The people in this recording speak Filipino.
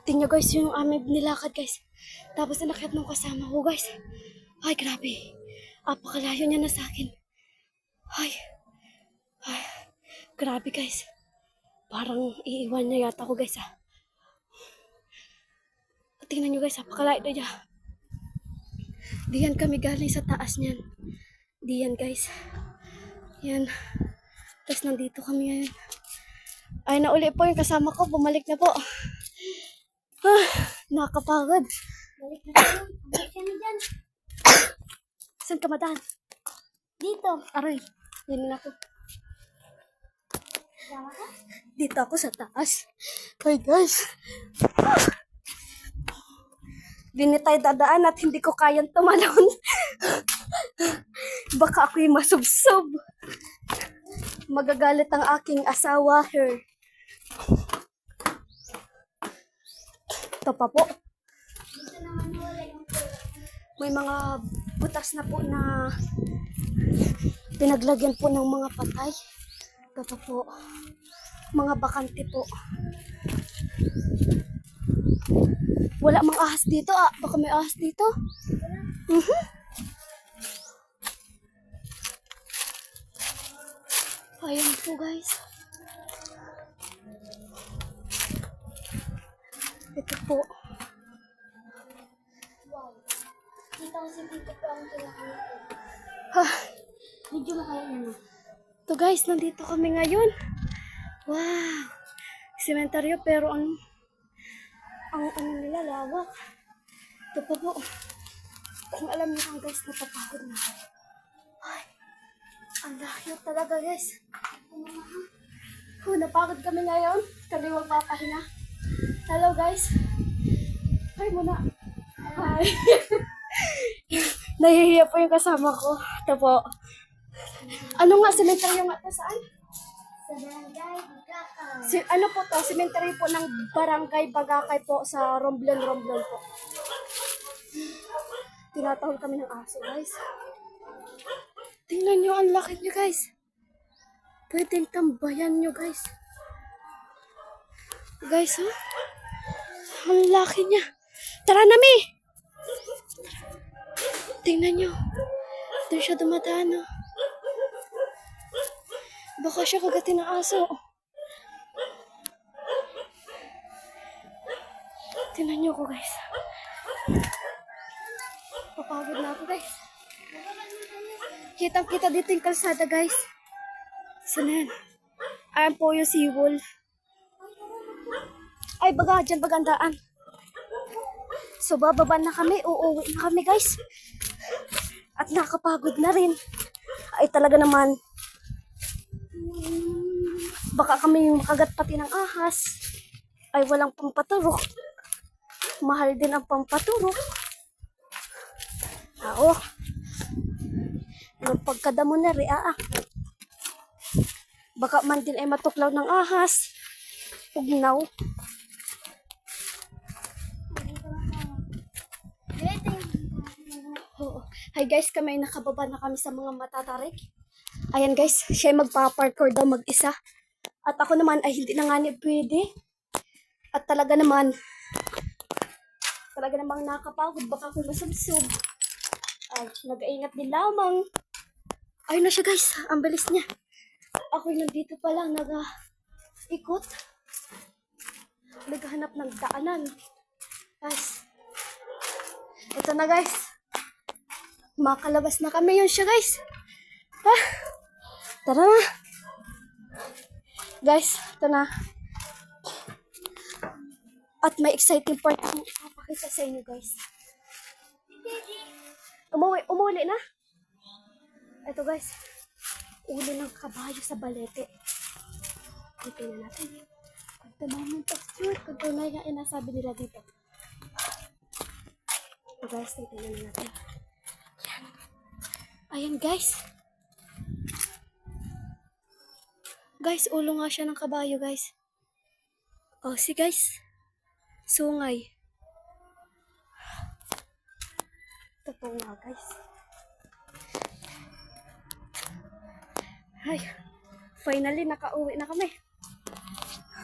Tingnan guys yung aming nilakad guys. Tapos inakyat nung kasama ko guys. Ay grabe. Apakalayo niya na sa akin. Ay. Ay. Grabe guys. Parang iiwan niya yata ako guys ah. Tingnan nyo guys, apakalayo na niya. Diyan kami galing sa taas niyan. Diyan guys. Yan. Tapos nandito kami ngayon. Ay nauli po yung kasama ko. Bumalik na po. Ah, nakakapagod. Balik na tayo. Balik ka na dyan. Saan ka madaan? Dito. Aray, yan na ako. Sama ka? Dito ako sa taas. Ay guys. Di na tayo dadaan at hindi ko kayang tumalon. Baka ako'y masubsob. Magagalit ang aking asawa, her. Ito pa po. Dito naman wala yung pula. May mga butas na po na pinaglagyan po ng mga patay. Ito pa po. Mga bakante po. Wala mang ahas dito ah. Baka may ahas dito. Ayan po guys. Ito po. Wow. Dito kasi dito po ang tinakaya ko. Ha. Medyo makaya na. Ito guys, nandito kami ngayon. Wow. Sementeryo pero ang ano nila lawak. Ito pa po. Kung alam niyo lang guys, napapagod na. Ay. Ang layo talaga guys. Napagod kami ngayon. Kami magpapahinga. Hello guys. Hi muna. Hi. Nahihiya po yung kasama ko. Ito po. Ano nga, sementeryo nga ito saan? Sa barangay, Bukaka. Ano po to? Sementeryo po ng Barangay Bagakay po sa Romblon po. Tinatahol kami ng aso guys. Tingnan nyo, ang laki nyo guys. Pwedeng tambayan nyo guys. Guys, ha? Ang laki niya. Tara na, Mi! Tingnan nyo. Doon siya dumadaan, ha? Baka siya kagatin ng aso. Tingnan nyo ko, guys. Papagod na ako, guys. Kitang-kita dito yung kalsada, guys. Saan yan? Ayan po yung seawall. Ay, baga, dyan bagandaan. So, bababa na kami. Uuwi na kami, guys. At nakapagod na rin. Ay, talaga naman. Baka kami makagat pati ng ahas. Ay, walang pampaturok. Mahal din ang pampaturok. Oo. Pagkadamo na rin, Baka man din ay matuklaw ng ahas. Ugnaw. Oh. Hi guys, kami nakababa na kami sa mga matatarik. Ayan guys, siya ay magpa-parkour daw mag-isa. At ako naman ay hindi na nga ni pwede. At talaga namang nakapagod. Baka ako masubsob. Ay, nag-aingat din lamang. Ayun na siya guys, ang bilis niya. Ako nandito pa lang nag-ikot. Naghahanap ng daanan. Guys, ito na guys. Makalabas na kami, yun siya guys. Tara na. Guys, ito na. At may exciting part akong ipapakita sa inyo guys. Umuwi na. Ito guys. Uli ng kabayo sa balete. Tingnan natin. The moment of truth. Kung tunay nga inasabi nila dito. Ito guys, tingnan natin. Ayan guys. Guys, ulo nga siya ng kabayo guys. Oh, see guys. Sungay. Ito po nga guys. Ay, finally nakauwi na kami.